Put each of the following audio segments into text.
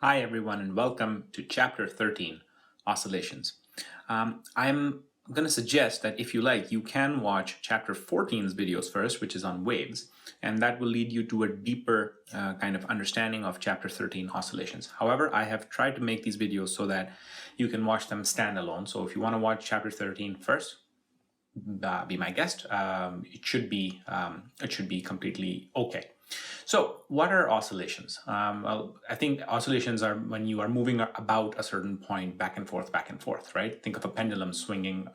Hi everyone and welcome to Chapter 13, Oscillations. I'm going to suggest that if you like, you can watch Chapter 14's videos first, which is on waves, and that will lead you to a deeper kind of understanding of Chapter 13, Oscillations. However, I have tried to make these videos so that you can watch them standalone. So if you want to watch Chapter 13 first, be my guest. It should be completely okay. So what are oscillations? Well, I think oscillations are when you are moving about a certain point back and forth, right? Think of a pendulum swinging,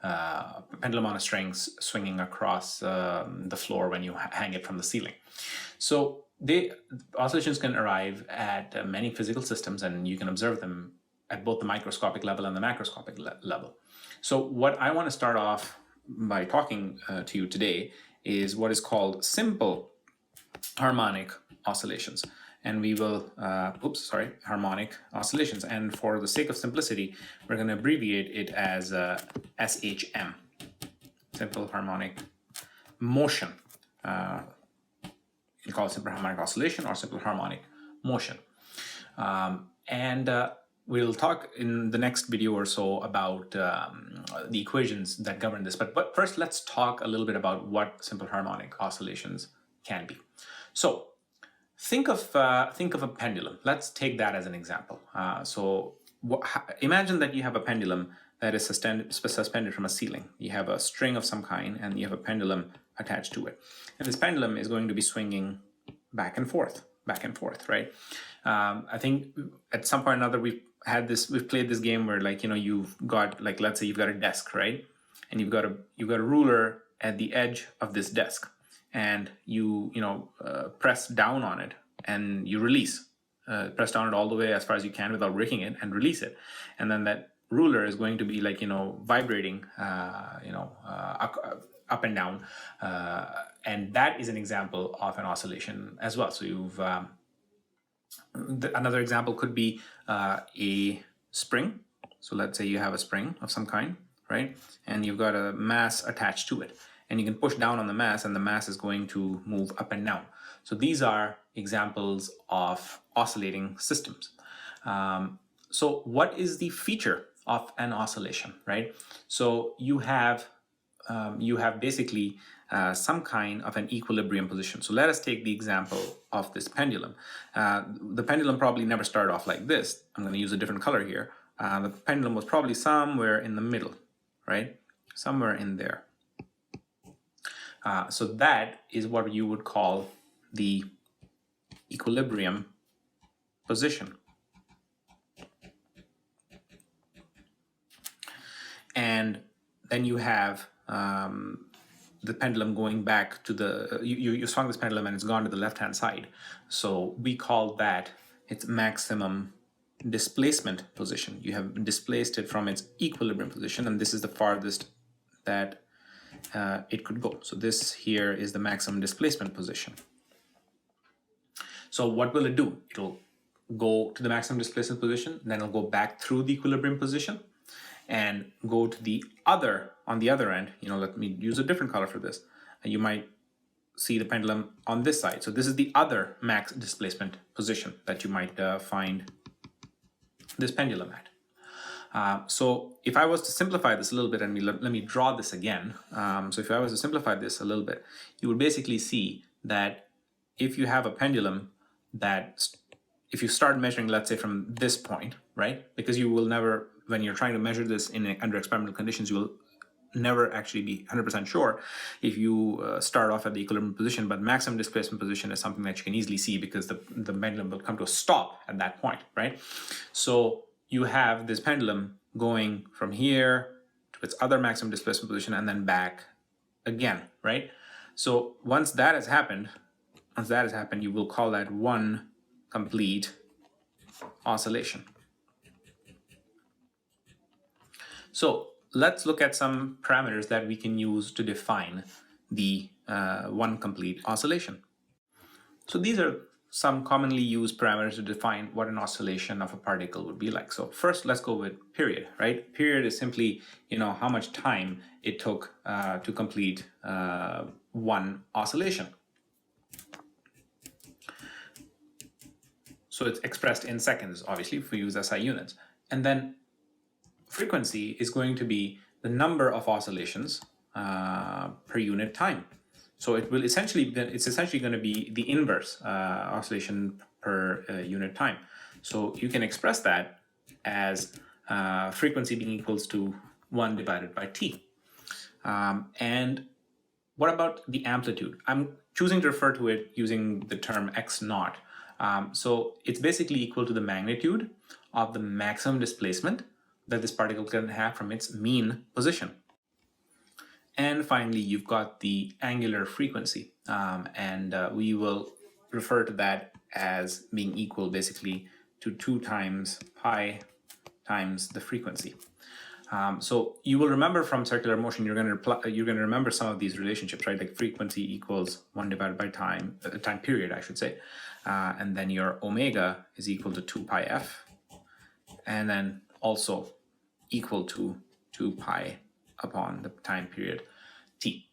pendulum on a string swinging across the floor when you hang it from the ceiling. So oscillations can arrive at many physical systems, and you can observe them at both the microscopic level and the macroscopic level. So what I want to start off by talking to you today is what is called simple harmonic oscillations. And we will, harmonic oscillations. And for the sake of simplicity, we're going to abbreviate it as SHM, simple harmonic motion. You can call it simple harmonic oscillation or simple harmonic motion. We'll talk in the next video or so about the equations that govern this. But first, let's talk a little bit about what simple harmonic oscillations can be. So think of a pendulum. Let's take that as an example. Imagine that you have a pendulum that is suspended from a ceiling. You have a string of some kind, and you have a pendulum attached to it. And this pendulum is going to be swinging back and forth, right? I think at some point or another we've played this game where, like, you've got, like, let's say you've got a desk, right? And you've got a ruler at the edge of this desk, and you press down on it and you release. Press down it all the way as far as you can without breaking it and release it. And then that ruler is going to be, like, vibrating, up and down. And that is an example of an oscillation as well. So another example could be a spring. So let's say you have a spring of some kind, right? And you've got a mass attached to it. And you can push down on the mass, and the mass is going to move up and down. So these are examples of oscillating systems. So what is the feature of an oscillation, right? So you have basically some kind of an equilibrium position. So let us take the example of this pendulum. The pendulum probably never started off like this. I'm going to use a different color here. The pendulum was probably somewhere in the middle, right? Somewhere in there. So that is what you would call the equilibrium position. And then you have the pendulum going back to you swung this pendulum and it's gone to the left-hand side. So we call that its maximum displacement position. You have displaced it from its equilibrium position, and this is the farthest that it could go. So this here is the maximum displacement position. So what will it do? It'll go to the maximum displacement position, then it'll go back through the equilibrium position and go to the other, on the other end. Let me use a different color for this. You might see the pendulum on this side. So this is the other max displacement position that you might find this pendulum at. So if I was to simplify this a little bit, and let me draw this again. So if I was to simplify this a little bit, you would basically see that if you have a pendulum if you start measuring, let's say from this point, right? Because you will never, when you're trying to measure this under experimental conditions, you will never actually be 100% sure if you start off at the equilibrium position, but maximum displacement position is something that you can easily see because the pendulum will come to a stop at that point, right? So you have this pendulum going from here to its other maximum displacement position and then back again, right? So once that has happened, you will call that one complete oscillation. So let's look at some parameters that we can use to define the one complete oscillation. So these are some commonly used parameters to define what an oscillation of a particle would be like. So first, let's go with period, right? Period is simply, how much time it took to complete one oscillation. So it's expressed in seconds, obviously, if we use SI units. And then frequency is going to be the number of oscillations per unit time. So it's essentially going to be the inverse oscillation per unit time. So you can express that as frequency being equals to 1 divided by t. And what about the amplitude? I'm choosing to refer to it using the term x naught. So it's basically equal to the magnitude of the maximum displacement that this particle can have from its mean position. And finally, you've got the angular frequency, and we will refer to that as being equal basically to 2 times pi times the frequency. So you will remember from circular motion, you're going to remember some of these relationships, right? Like frequency equals 1 divided by time period, I should say. And then your omega is equal to 2 pi f, and then also equal to 2 pi upon the time period t.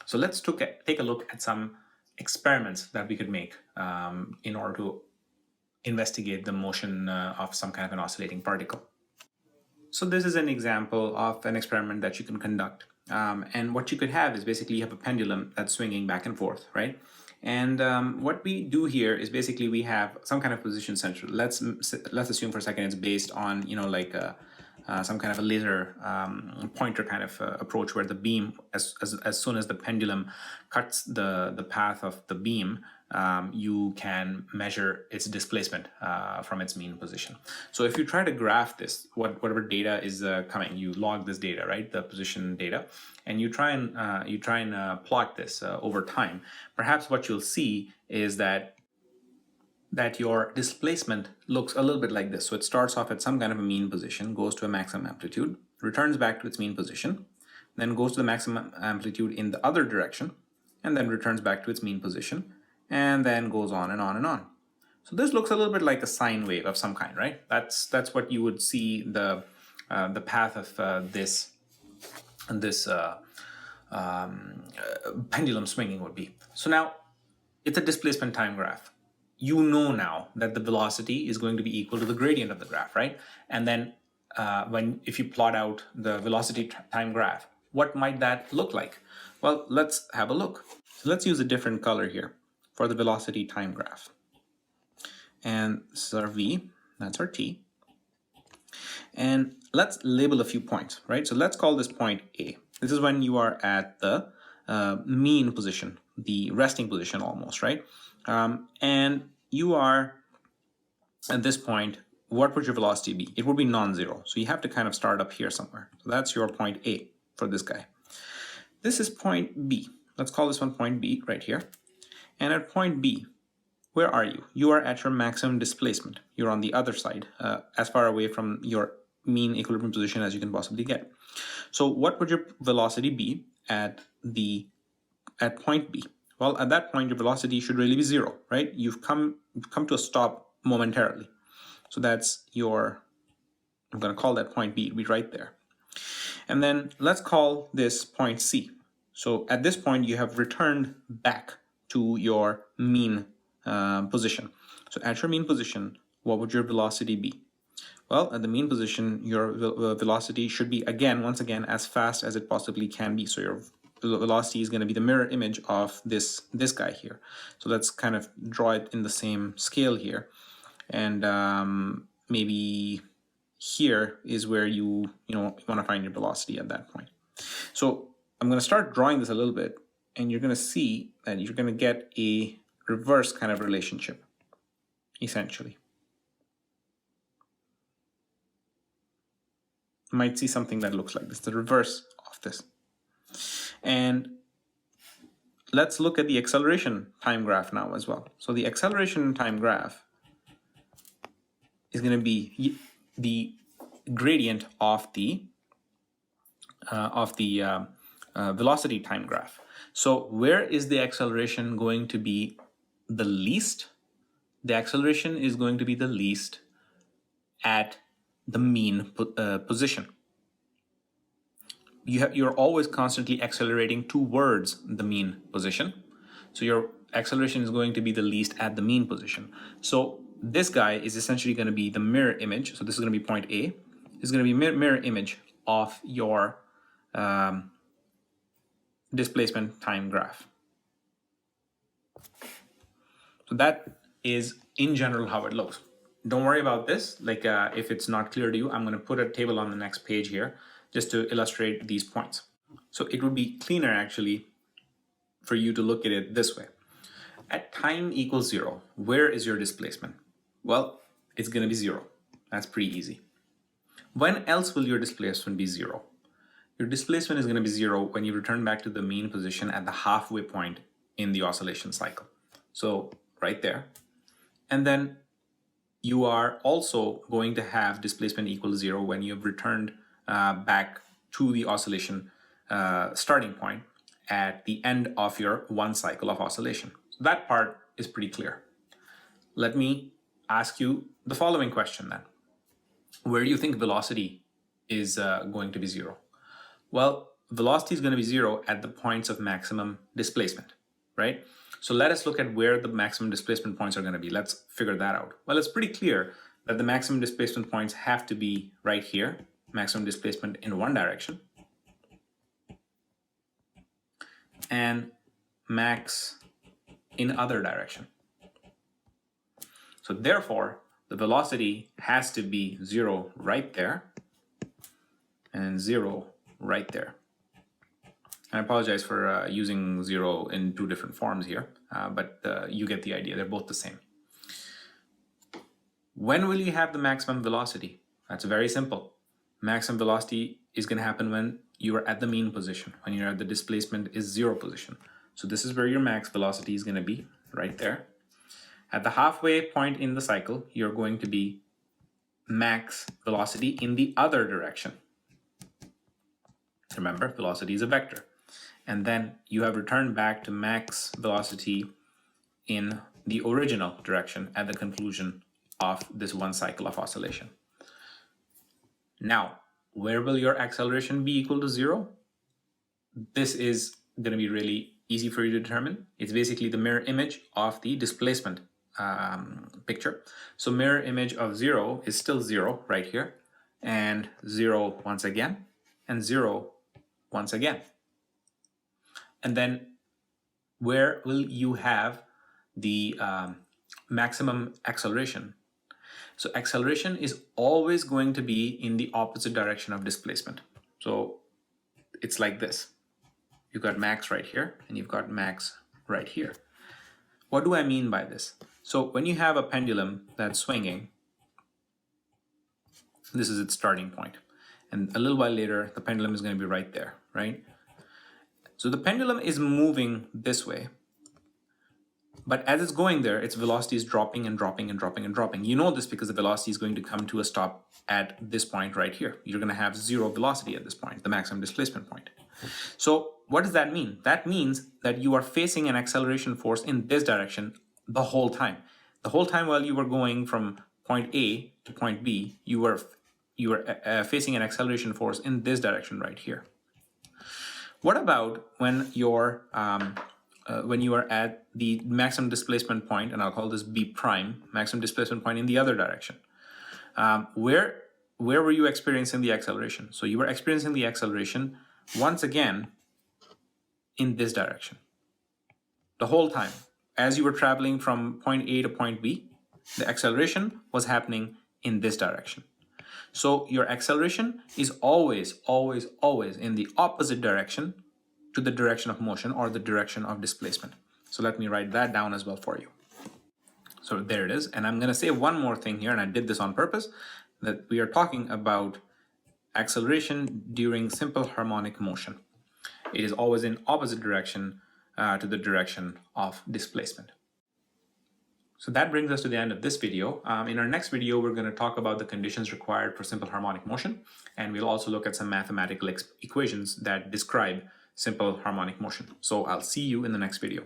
So let's take a look at some experiments that we could make in order to investigate the motion of some kind of an oscillating particle. So this is an example of an experiment that you can conduct. And what you could have is basically you have a pendulum that's swinging back and forth, right? And what we do here is basically we have some kind of position sensor. Let's assume for a second it's based on, like some kind of a laser pointer kind of approach, where the beam, as soon as the pendulum cuts the path of the beam, you can measure its displacement from its mean position. So if you try to graph this, whatever data is coming, you log this data, right, the position data, and you try and plot this over time. Perhaps what you'll see is that your displacement looks a little bit like this. So it starts off at some kind of a mean position, goes to a maximum amplitude, returns back to its mean position, then goes to the maximum amplitude in the other direction, and then returns back to its mean position, and then goes on and on and on. So this looks a little bit like a sine wave of some kind, right? That's what you would see the path of this pendulum swinging would be. So now it's a displacement time graph. You know now that the velocity is going to be equal to the gradient of the graph, right? And then if you plot out the velocity time graph, what might that look like? Well, let's have a look. So let's use a different color here for the velocity time graph. And this is our v, that's our t. And let's label a few points, right? So let's call this point A. This is when you are at the mean position, the resting position almost, right? And you are at this point, what would your velocity be? It would be non-zero. So you have to kind of start up here somewhere. So that's your point A for this guy. This is point B. Let's call this one point B right here. And at point B, where are you? You are at your maximum displacement. You're on the other side, as far away from your mean equilibrium position as you can possibly get. So what would your velocity be at point B? Well, at that point, your velocity should really be zero, right? You've come to a stop momentarily. So that's I'm going to call that point B. It'll be right there. And then let's call this point C. So at this point, you have returned back to your mean position. So at your mean position, what would your velocity be? Well, at the mean position, your velocity should be, once again, as fast as it possibly can be. So your velocity is going to be the mirror image of this guy here. So let's kind of draw it in the same scale here. And maybe here is where you want to find your velocity at that point. So I'm going to start drawing this a little bit, and you're going to see that you're going to get a reverse kind of relationship, essentially. You might see something that looks like this, the reverse of this. And let's look at the acceleration time graph now as well. So the acceleration time graph is going to be the gradient of the velocity time graph. So where is the acceleration going to be the least? The acceleration is going to be the least at the mean position. You're always constantly accelerating towards the mean position. So your acceleration is going to be the least at the mean position. So this guy is essentially going to be the mirror image. So this is going to be point A. This is going to be mirror image of your displacement time graph. So that is in general how it looks. Don't worry about this. Like if it's not clear to you, I'm going to put a table on the next page here just to illustrate these points. So it would be cleaner actually for you to look at it this way. At time equals 0, where is your displacement? Well, it's going to be 0. That's pretty easy. When else will your displacement be 0? Your displacement is going to be 0 when you return back to the mean position at the halfway point in the oscillation cycle. So right there. And then you are also going to have displacement equal to 0 when you have returned back to the oscillation starting point at the end of your one cycle of oscillation. So that part is pretty clear. Let me ask you the following question then. Where do you think velocity is going to be 0? Well, velocity is going to be 0 at the points of maximum displacement, right? So let us look at where the maximum displacement points are going to be. Let's figure that out. Well, it's pretty clear that the maximum displacement points have to be right here, maximum displacement in one direction, and max in other direction. So therefore, the velocity has to be 0 right there and 0 right there. I apologize for using 0 in two different forms here, but you get the idea. They're both the same. When will you have the maximum velocity? That's very simple. Maximum velocity is going to happen when you are at the mean position, when you're at the displacement is 0 position. So this is where your max velocity is going to be, right there. At the halfway point in the cycle, you're going to be max velocity in the other direction. Remember, velocity is a vector. And then you have returned back to max velocity in the original direction at the conclusion of this one cycle of oscillation. Now, where will your acceleration be equal to 0? This is going to be really easy for you to determine. It's basically the mirror image of the displacement picture. So mirror image of 0 is still 0 right here, and 0 once again, and 0 once again. And then where will you have the maximum acceleration? So acceleration is always going to be in the opposite direction of displacement. So it's like this. You've got max right here, and you've got max right here. What do I mean by this? So when you have a pendulum that's swinging, this is its starting point. And a little while later, the pendulum is going to be right there, right? So the pendulum is moving this way. But as it's going there, its velocity is dropping and dropping and dropping and dropping. You know this because the velocity is going to come to a stop at this point right here. You're going to have 0 velocity at this point, the maximum displacement point. So what does that mean? That means that you are facing an acceleration force in this direction the whole time. The whole time while you were going from point A to point B, you were facing an acceleration force in this direction right here. What about when you are at the maximum displacement point, and I'll call this B prime, maximum displacement point in the other direction? Where were you experiencing the acceleration? So you were experiencing the acceleration once again in this direction. The whole time, as you were traveling from point A to point B, the acceleration was happening in this direction. So your acceleration is always, always, always in the opposite direction to the direction of motion or the direction of displacement. So let me write that down as well for you. So there it is. And I'm going to say one more thing here, and I did this on purpose, that we are talking about acceleration during simple harmonic motion. It is always in opposite direction to the direction of displacement. So that brings us to the end of this video. In our next video, we're going to talk about the conditions required for simple harmonic motion, and we'll also look at some mathematical equations that describe simple harmonic motion. So I'll see you in the next video.